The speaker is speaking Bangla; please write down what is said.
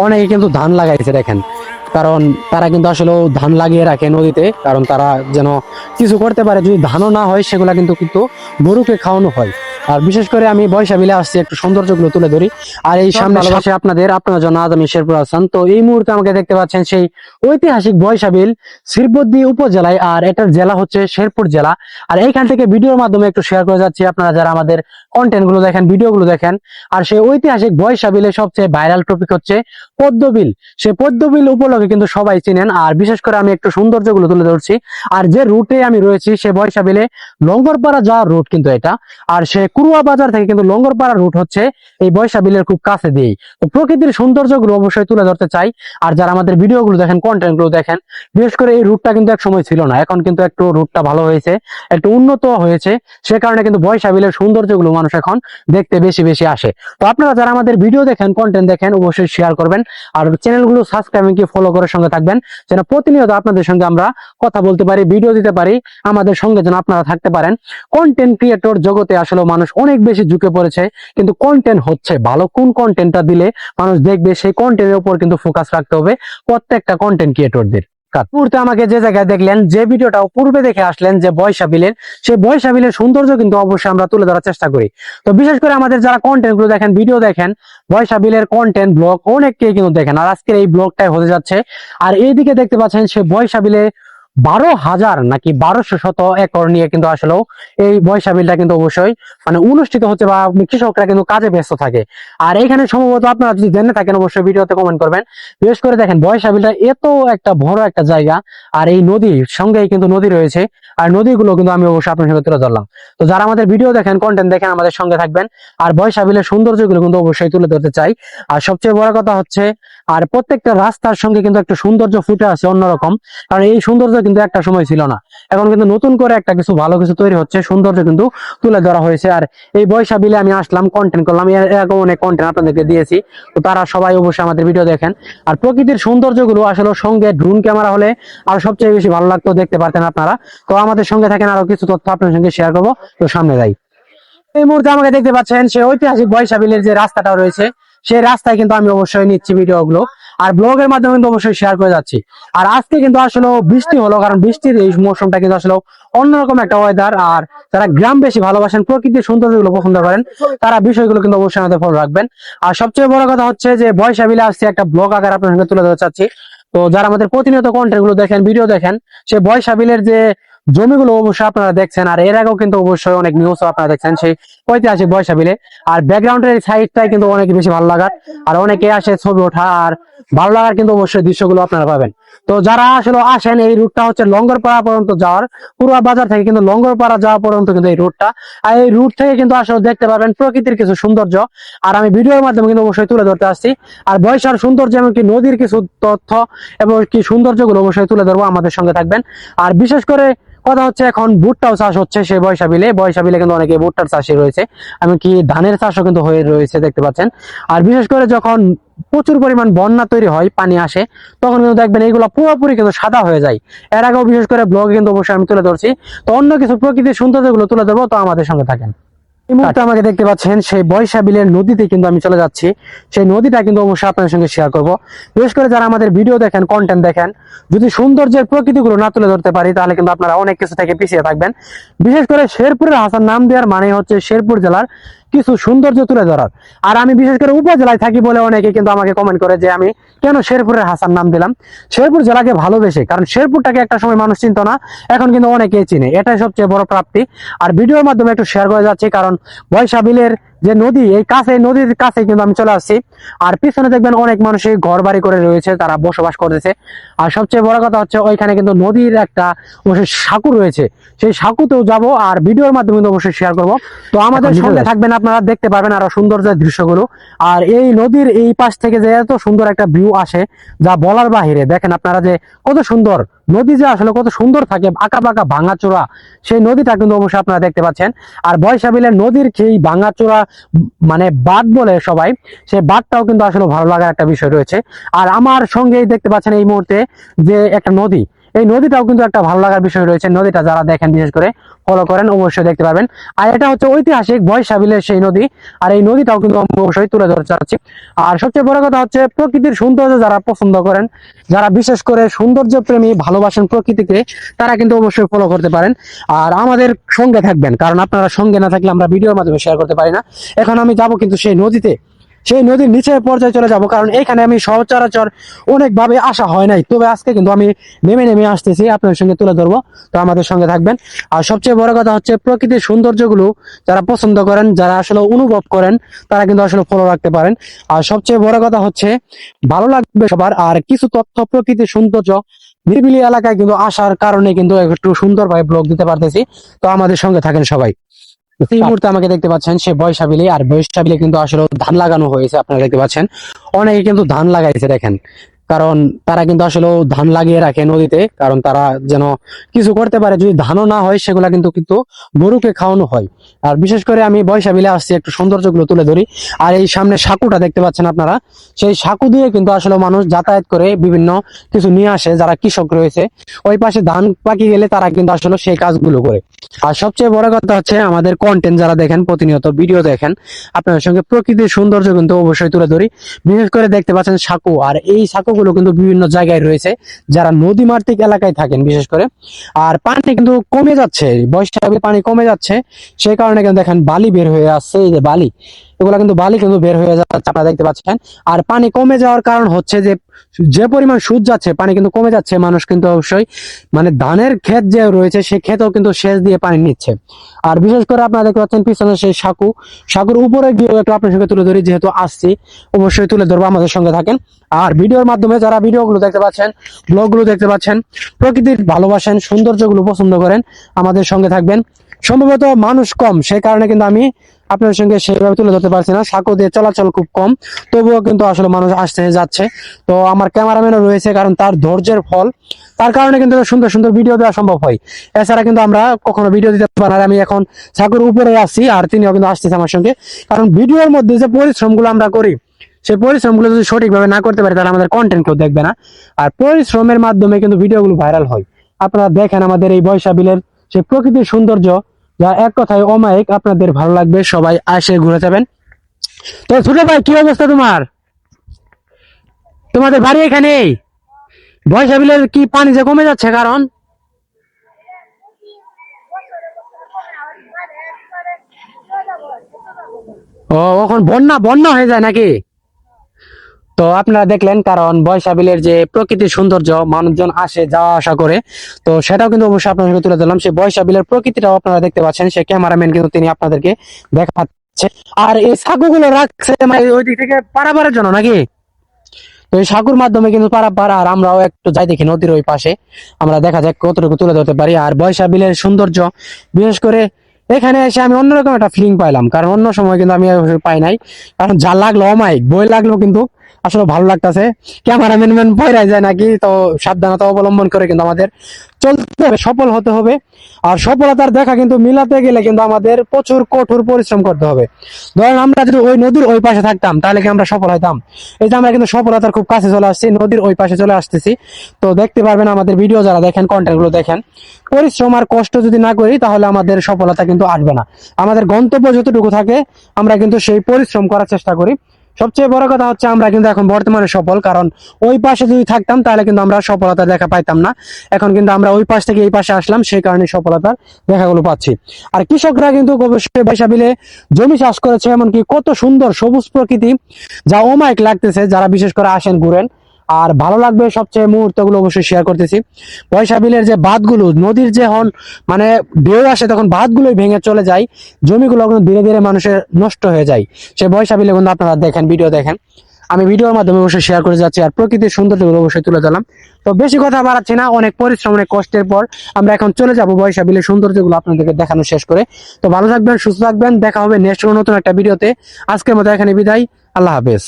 অনেকে কিন্তু ধান লাগাইছে দেখেন, কারণ তারা কিন্তু আসলে ধান লাগিয়ে রাখে নদীতে, কারণ তারা যেন কিছু করতে পারে। যদি ধানও না হয় সেগুলা কিন্তু কিন্তু গরুকে খাওয়ানো হয়। আর বিশেষ করে আমি বৈশা বিলে আসছি, একটু সৌন্দর্যগুলো তুলে ধরি। আর এই সামনে ভালোবাসে আপনার জন্য আজ আমি শেরপুর হাসান। তো এই মুহূর্তে আমাকে দেখতে পাচ্ছেন সেই ঐতিহাসিক বৈশা বিল, শ্রীবদ্দী উপজেলায়, আর এটার জেলা হচ্ছে শেরপুর জেলা। আর এইখান থেকে ভিডিওর মাধ্যমে একটু শেয়ার করে যাচ্ছি, আপনারা যারা আমাদের কন্টেন্ট গুলো দেখেন, ভিডিও গুলো দেখেন। আর সেই ঐতিহাসিক বৈশা বিলে সবচেয়ে ভাইরাল টপিক হচ্ছে পদ্মবিল। সেই পদ্মবিল উপলক্ষে কিন্তু সবাই চিনেন। আর বিশেষ করে আমি একটু সৌন্দর্যগুলো তুলে ধরছি। আর যে রুটে আমি রয়েছি সে বৈশা বিলে লঙ্গরপাড়া যাওয়ার রুট কিন্তু এটা। আর সে কুরুয়া বাজার থেকে কিন্তু লঙ্গরপাড়া রুট হচ্ছে এই বৈশা বিলের খুব কাছে দিয়েই। তো প্রকৃতির সৌন্দর্যগুলো অবশ্যই তুলে ধরতে চাই। আর যারা আমাদের ভিডিও গুলো দেখেন, কন্টেন্ট গুলো দেখেন, বিশেষ করে এই রুটটা কিন্তু এক সময় ছিল না, এখন কিন্তু একটু রুটটা ভালো হয়েছে, একটু উন্নত হয়েছে। সে কারণে কিন্তু বৈশা বিলের সৌন্দর্যগুলো মানুষ এখন দেখতে বেশি বেশি আসে। তো আপনারা যারা আমাদের ভিডিও দেখেন, কন্টেন্ট দেখেন, অবশ্যই শেয়ার করবেন। আর চ্যানেলগুলো সাবস্ক্রাইব কি ফলো করে সঙ্গে থাকবেন, যেন প্রতিনিয়ত আপনাদের সঙ্গে আমরা কথা বলতে পারি, ভিডিও দিতে পারি, আমাদের সঙ্গে যেন আপনারা থাকতে পারেন। কন্টেন্ট ক্রিয়েটর জগতে আসলে মানুষ অনেক বেশি ঝুঁকে পড়েছে, কিন্তু কন্টেন্ট হচ্ছে ভালো। কোন কন্টেন্টটা দিলে মানুষ দেখবে সেই কন্টেন্টের উপর কিন্তু ফোকাস রাখতে হবে প্রত্যেকটা কন্টেন্ট ক্রিয়েটরদের। মুহূর্তে আমাকে যে জায়গায় দেখলেন, যে ভিডিওটা পূর্বে দেখে আসলেন, যে বৈশা বিলের, সেই বৈশা বিলের সৌন্দর্য কিন্তু অবশ্যই আমরা তুলে ধরার চেষ্টা করি। তো বিশেষ করে আমাদের যারা কন্টেন্ট গুলো দেখেন, ভিডিও দেখেন, বৈশা বিলের কন্টেন্ট ব্লগ অনেককেই কিন্তু দেখেন। আর আজকের এই ব্লগটাই হতে যাচ্ছে। আর এইদিকে দেখতে পাচ্ছেন সে বৈশা বিলে 12,000 নাকি 1200 একর নিয়ে কিন্তু আসলেও এই বৈশা বিলটা কিন্তু অবশ্যই মানে অনুষ্ঠিত হচ্ছে, বা কৃষকরা কিন্তু কাজে ব্যস্ত থাকে। আর এখানে সম্ভবত আপনারা যদি জেনে থাকেন অবশ্যই ভিডিওতে কমেন্ট করবেন। বিশেষ করে দেখেন বৈশা বিলটা এত একটা বড় একটা জায়গা, আর এই নদীর সঙ্গেই কিন্তু নদী রয়েছে। আর নদীগুলো কিন্তু আমি অবশ্যই আপনার সঙ্গে তুলে ধরলাম। তো যারা আমাদের ভিডিও দেখেন, কন্টেন্ট দেখেন, আমাদের সঙ্গে থাকবেন। আর বৈশা বিলের সৌন্দর্যগুলো কিন্তু অবশ্যই তুলে ধরতে চাই। আর সবচেয়ে বড় কথা হচ্ছে, আর প্রত্যেকটা রাস্তার সঙ্গে কিন্তু একটা সৌন্দর্য ফুটে আছে অন্যরকম। কারণ এই সৌন্দর্য কিন্তু একটা সময় ছিল না, এখন কিন্তু নতুন করে একটা কিছু ভালো কিছু তৈরি হচ্ছে, সৌন্দর্য কিন্তু তুলে ধরা হয়েছে। আর এই বৈশা বিলে আমি আসলাম, কন্টেন্ট করলাম, এরকম অনেক কন্টেন্ট আপনাদেরকে দিয়েছি। তো তারা সবাই অবশ্যই আমাদের ভিডিও দেখেন। আর প্রকৃতির সৌন্দর্যগুলো আসলে সঙ্গে ড্রোন ক্যামেরা হলে আর সবচেয়ে বেশি ভালো লাগতো, দেখতে পারতেন আপনারা। তো আমাদের সঙ্গে থাকেন, আরো কিছু তথ্য আপনার সঙ্গে শেয়ার করবো। তো সামনে যাই। এই মুহূর্তে আমাকে দেখতে পাচ্ছেন সে ঐতিহাসিক বৈশা বিলের যে রাস্তাটা রয়েছে, সেই রাস্তায় কিন্তু আমি অবশ্যই নিচ্ছি ভিডিও গুলো, আর ব্লগের মাধ্যমে কিন্তু অবশ্যই শেয়ার করে যাচ্ছি। আর আজকে কিন্তু আসলে বৃষ্টি হলো, কারণ বৃষ্টির এই মৌসুমটা কিন্তু আসলে অন্যরকম একটা ওয়েদার। আর যারা গ্রাম বেশি ভালোবাসেন, প্রকৃতির সৌন্দর্যগুলো পছন্দ করেন, তারা বিষয়গুলো কিন্তু অবশ্যই আমাদের ফলো রাখবেন। আর সবচেয়ে বড় কথা হচ্ছে যে বৈশা বিলে আসছে একটা ব্লগ আকার আপনার সঙ্গে তুলে ধরতে চাচ্ছি। তো যারা আমাদের প্রতিনিয়ত কন্টেন্ট গুলো দেখেন, ভিডিও দেখেন, সে বৈশা বিলের যে জমিগুলো অবশ্যই আপনারা দেখছেন। আর এর আগেও কিন্তু অবশ্যই অনেক নিউজ আপনারা দেখছেন সেই ঐতিহাসিক বৈশা বিলে। আর ব্যাকগ্রাউন্ডের এই সাইডটাই কিন্তু অনেক বেশি ভালো লাগার, আর অনেকে আসে ছবি ওঠা, আর ভালো লাগার কিন্তু অবশ্যই দৃশ্যগুলো আপনারা পাবেন। তো যারা আসলে আসেন, এই রুটটা হচ্ছে লঙ্গরপাড়া পর্যন্ত যাওয়ার, পুরুয়া বাজার থেকে কিন্তু লঙ্গরপাড়া যাওয়া পর্যন্ত কিন্তু এই রুটটা। আর এই রুট থেকে কিন্তু আসলে দেখতে পাবেন প্রকৃতির কিছু সৌন্দর্য, আর আমি ভিডিওর মাধ্যমে কিন্তু অবশ্যই তুলে ধরতে আসছি। আর বৈশার সৌন্দর্য এমনকি নদীর কিছু তথ্য এবং কি সৌন্দর্যগুলো অবশ্যই তুলে ধরবো, আমাদের সঙ্গে থাকবেন। আর বিশেষ করে কথা হচ্ছে, এখন ভুট্টাও চাষ হচ্ছে সেই বৈশা বিলে। বৈশা বিলে কিন্তু অনেকে ভুট্টার চাষই রয়েছে, এমনকি ধানের চাষও কিন্তু হয়ে রয়েছে, দেখতে পাচ্ছেন। আর বিশেষ করে যখন প্রচুর পরিমাণ বন্যা তৈরি হয়, পানি আসে, তখন কিন্তু দেখবেন এইগুলো পুরোপুরি কিন্তু সাদা হয়ে যায়। এর আগেও বিশেষ করে ব্লগে কিন্তু অবশ্যই আমি তুলে ধরছি। তো অন্য কিছু প্রকৃতির সৌন্দর্যগুলো তুলে ধরবো, তো আমাদের সঙ্গে থাকেন। এই মুহূর্তে আমাকে দেখতে পাচ্ছেন সেই বৈশা বিলের নদীতে কিন্তু আমি চলে যাচ্ছি। সেই নদীটা কিন্তু অবশ্যই আপনাদের সঙ্গে শেয়ার করব। বিশেষ করে যারা আমাদের ভিডিও দেখেন, কন্টেন্ট দেখেন, যদি সৌন্দর্যের প্রকৃতিগুলো না তুলে ধরতে পারি, তাহলে কিন্তু আপনারা অনেক কিছু থেকে পিছিয়ে থাকবেন। বিশেষ করে শেরপুরের হাসান নাম দেওয়ার মানে হচ্ছে শেরপুর জেলার কিছু সৌন্দর্য তুলে ধরার। আর আমি বিশেষ করে উপজেলায় থাকি বলে অনেকে কিন্তু আমাকে কমেন্ট করে যে আমি কেন শেরপুরের হাসান নাম দিলাম। শেরপুর জেলাকে ভালোবেসে, কারণ শেরপুরটাকে একটা সময় মানুষ চিনত না, এখন কিন্তু অনেকেই চিনে, এটাই সবচেয়ে বড় প্রাপ্তি। আর ভিডিওর মাধ্যমে একটু শেয়ার করে যাচ্ছি, কারণ বৈশা বিলের যে নদী, এই কাছে নদীর কাছে কিন্তু আমি চলে আসছি। আর পিছনে দেখবেন অনেক মানুষই ঘর বাড়ি করে রয়েছে, তারা বসবাস করতেছে। আর সবচেয়ে বড় কথা হচ্ছে, ওইখানে কিন্তু নদীর একটা অবশ্যই সাঁকো রয়েছে, সেই সাঁকোতেও যাব, আর ভিডিওর মাধ্যমে কিন্তু অবশ্যই শেয়ার করব। তো আমাদের সঙ্গে থাকবেন, আপনারা দেখতে পাবেন আরো সৌন্দর্যের দৃশ্যগুলো। আর এই নদীর এই পাশ থেকে যে এত সুন্দর একটা ভিউ আসে, যা বলার বাহিরে। দেখেন আপনারা যে কত সুন্দর নদী, যে আসলে কত সুন্দর থাকে, আঁকা বাঁকা ভাঙাচোরা, সেই নদীটা কিন্তু অবশ্যই আপনারা দেখতে পাচ্ছেন। আর বৈশা বিলের নদীর সেই ভাঙাচোরা মানে বাঁধ বলে সবাই, সেই বাঁধটাও কিন্তু আসলে ভালো লাগার একটা বিষয় রয়েছে। আর আমার সঙ্গেই দেখতে পাচ্ছেন এই মুহূর্তে যে একটা নদী, এই নদীটাও কিন্তু একটা ভালো লাগার বিষয় রয়েছে। নদীটা যারা দেখেন, বিশেষ করে ফলো করেন অবশ্যই দেখতে পারবেন। আর এটা হচ্ছে ঐতিহাসিক বৈশাবিলের সেই নদী, আর এই নদীটাও কিন্তু আমি অবশ্যই তুলে ধরতে চাচ্ছি। আর সবচেয়ে বড় কথা হচ্ছে প্রকৃতির সৌন্দর্য যারা পছন্দ করেন, যারা বিশেষ করে সৌন্দর্য প্রেমী ভালোবাসেন প্রকৃতিকে, তারা কিন্তু অবশ্যই ফলো করতে পারেন। আর আমাদের সঙ্গে থাকবেন, কারণ আপনারা সঙ্গে না থাকলে আমরা ভিডিওর মাধ্যমে শেয়ার করতে পারি না। এখন আমি যাব কিন্তু সেই নদীতে, সেই নদীর নিচে পর্যায়ে চলে যাব, কারণ এখানে আমি সচরাচর অনেকভাবে আসা হয় নাই, তবে আজকে কিন্তু আমি নেমে নেমে আসতেছি, আপনাদের সঙ্গে তুলে ধরবো। তো আমাদের সঙ্গে থাকবেন। আর সবচেয়ে বড় কথা হচ্ছে প্রকৃতির সৌন্দর্যগুলো যারা পছন্দ করেন, যারা আসলে অনুভব করেন, তারা কিন্তু আসলে ফলো রাখতে পারেন। আর সবচেয়ে বড় কথা হচ্ছে ভালো লাগবে সবার। আর কিছু তথ্য প্রকৃতির সৌন্দর্য নিরিবিলি এলাকায় কিন্তু আসার কারণে কিন্তু একটু সুন্দরভাবে ব্লগ দিতে পারতেছি। তো আমাদের সঙ্গে থাকেন সবাই। এই মুহূর্তে আমাকে দেখতে পাচ্ছেন সে বৈশাবিলি, আর বৈশাবিলি কিন্তু আসলে ধান লাগানো হয়েছে, আপনারা দেখতে পাচ্ছেন অনেকে কিন্তু ধান লাগাইছে দেখেন। কারণ তারা কিন্তু আসলে ধান লাগিয়ে রাখে নদীতে, কারণ তারা যেন কিছু করতে পারে, যদি ধানও না হয় সেগুলা কিন্তু কিন্তু গরুকে খাওয়ানো হয়। আর বিশেষ করে আমি বৈশাবিলে আসছি একটু সৌন্দর্যগুলো তুলে ধরি। আর এই সামনে সাঁকুটা দেখতে পাচ্ছেন আপনারা, সেই সাঁকু দিয়ে কিন্তু আসলে মানুষ যাতায়াত করে বিভিন্ন কিছু নিয়ে আসে, যারা কৃষক রয়েছে ওই পাশে ধান পাকি গেলে তারা কিন্তু আসলে সেই কাজগুলো করে। আর সবচেয়ে বড় কথা হচ্ছে আমাদের কন্টেন্ট যারা দেখেন, প্রতিনিয়ত ভিডিও দেখেন, আপনাদের সঙ্গে প্রকৃতির সৌন্দর্য কিন্তু অবশ্যই তুলে ধরি। বিশেষ করে দেখতে পাচ্ছেন সাঁকো, আর এই সাঁকোগুলো কিন্তু বিভিন্ন জায়গায় রয়েছে, যারা নদী মাতৃক এলাকায় থাকেন বিশেষ করে। আর পানি কিন্তু কমে যাচ্ছে, বৈশাখী পানি কমে যাচ্ছে, সেই কারণে কিন্তু দেখেন বালি বের হয়ে আসছে, এই যে বালি, এগুলা কিন্তু বালি কিন্তু বের হয়ে যাচ্ছে, আপনারা দেখতে পাচ্ছেন। আর পানি কমে যাওয়ার কারণ হচ্ছে যে যে পরিমাণ সুদ যাচ্ছে, পানি কিন্তু কমে যাচ্ছে, মানুষ কিন্তু অবশ্যই মানে ধানের ক্ষেত যে রয়েছে সেই ক্ষেতেও কিন্তু সেচ দিয়ে পানি নিচ্ছে। আর বিশেষ করে আপনারা দেখতে পাচ্ছেন পিছনে সেই সাঁকু, সাঁকুর উপরে গিয়ে একটু আপনার সঙ্গে তুলে ধরি, যেহেতু আসছি অবশ্যই তুলে ধরবো, আমাদের সঙ্গে থাকেন। আর ভিডিওর মাধ্যমে যারা ভিডিওগুলো দেখতে পাচ্ছেন, ব্লগগুলো দেখতে পাচ্ছেন, প্রকৃতির ভালোবাসেন, সৌন্দর্যগুলো পছন্দ করেন, আমাদের সঙ্গে থাকবেন। সম্ভবত মানুষ কম, সেই কারণে কিন্তু আমি আপনার সঙ্গে সেইভাবে তুলে ধরতে পারছি না, সাঁকো দিয়ে চলাচল খুব কম, তবুও কিন্তু আসলে মানুষ আসতে যাচ্ছে। তো আমার ক্যামেরাম্যানও রয়েছে, কারণ তার ধৈর্যের ফল, তার কারণে কিন্তু সুন্দর সুন্দর ভিডিও দেওয়া সম্ভব হয়। এছাড়া কিন্তু আমরা কখনো ভিডিও দিতে পারি না। আমি এখন সাঁকোর উপরে আসছি, আর তিনিও কিন্তু আসতেছে আমার সঙ্গে, কারণ ভিডিওর মধ্যে যে পরিশ্রমগুলো আমরা করি, সেই পরিশ্রমগুলো যদি সঠিকভাবে না করতে পারি তাহলে আমাদের কন্টেন্ট কেউ দেখবে না। আর পরিশ্রমের মাধ্যমে কিন্তু ভিডিওগুলো ভাইরাল হয়। আপনারা দেখেন আমাদের এই বৈশাবিলের সেই প্রকৃতির সৌন্দর্য, যা এক কথায় অমায়িক, আপনাদের ভালো লাগবে, সবাই আসে ঘুরে যাবেন। তো ছোট ভাই, কি অবস্থা তোমার? তোমাদের বাড়ি এখানেই? বৈশাবিলের কি পানি যে কমে যাচ্ছে কারণ? ও, এখন বন্যা বন্যা হয়ে যায় নাকি? তো আপনারা দেখলেন, কারণ বৈশাবিলের যে প্রকৃতির সৌন্দর্য, মানুষজন আসে যাওয়া আসা করে, তো সেটাও কিন্তু অবশ্যই আপনার সঙ্গে তুলে ধরলাম। সেই বৈশাবিলের প্রকৃতিটাও আপনারা দেখতে পাচ্ছেন, সেই ক্যামেরাম্যান কিন্তু তিনি আপনাদেরকে দেখাচ্ছে। আর এই সাঁকুগুলো রাখছে মানে ওই দিক থেকে পারাপারের জন্য নাকি? তো এই সাঁকুর মাধ্যমে কিন্তু পারাপার, আর আমরাও একটু যাই দেখি নদীর ওই পাশে, আমরা দেখা যাক কতটুকু তুলে ধরতে পারি। আর বৈশাবিলের সৌন্দর্য বিশেষ করে এখানে এসে আমি অন্যরকম একটা ফিলিং পাইলাম, কারণ অন্য সময় কিন্তু আমি পাই নাই। কারণ যা লাগলো অমায়িক, বই লাগলো কিন্তু আসলে ভালো লাগতেছে। ক্যামেরাম্যান ম্যান পয়রাই যায় নাকি, তো সাবধানতা অবলম্বন করে কিন্তু আমাদের চলতে হবে, সফল হতে হবে। আর সফলতার দেখা কিন্তু মিলাতে গেলে কিন্তু আমাদের প্রচুর কঠোর পরিশ্রম করতে হবে। ধরেন আমরা যদি ওই নদীর ওই পাশে থাকতাম তাহলে কি আমরা সফল হইতাম? এই যে আমরা কিন্তু সফলতার খুব কাছে চলে আসছি, নদীর ওই পাশে চলে আসতেছি। তো দেখতে পারবেন আমাদের ভিডিও যারা দেখেন, কন্টেন্ট গুলো দেখেন, পরিশ্রম আর কষ্ট যদি না করি তাহলে আমাদের সফলতা কিন্তু আসবে না। আমাদের গন্তব্য যতটুকু থাকে আমরা কিন্তু সেই পরিশ্রম করার চেষ্টা করি। সবচেয়ে বড় কথা হচ্ছে আমরা কিন্তু এখন বর্তমানে সফল, কারণ ওই পাশে যদি থাকতাম তাহলে কিন্তু আমরা সফলতা দেখা পাইতাম না। এখন কিন্তু আমরা ওই পাশ থেকে এই পাশে আসলাম, সেই কারণে সফলতার দেখাগুলো পাচ্ছি। আর কৃষকরা কিন্তু অবশ্যই বৈশাবিলে জমি চাষ করেছে, এমনকি কত সুন্দর সবুজ প্রকৃতি, যা অমায়িক লাগতেছে। যারা বিশেষ করে আসেন ঘুরেন, আর ভালো লাগবে সবচেয়ে মুহূর্তগুলো অবশ্যই শেয়ার করতেছি। বৈশাবিলের যে বাঁধগুলো, নদীর যে মানে ঢেউ আসে তখন বাঁধগুলোই ভেঙে চলে যায়, জমিগুলো কিন্তু ধীরে ধীরে মানুষের নষ্ট হয়ে যায়। সে বৈশাবিলে কিন্তু আপনারা দেখেন, ভিডিও দেখেন, আমি ভিডিওর মাধ্যমে অবশ্যই শেয়ার করে যাচ্ছি, আর প্রকৃতির সৌন্দর্যগুলো অবশ্যই তুলে ধরলাম। তো বেশি কথা বাড়াচ্ছি না, অনেক পরিশ্রম অনেক কষ্টের পর আমরা এখন চলে যাবো বৈশাবিলের সৌন্দর্যগুলো আপনাদেরকে দেখানো শেষ করে। তো ভালো থাকবেন, সুস্থ থাকবেন, দেখা হবে নেক্সট নতুন একটা ভিডিওতে। আজকের মতো এখানে বিদায়, আল্লাহ হাফেজ।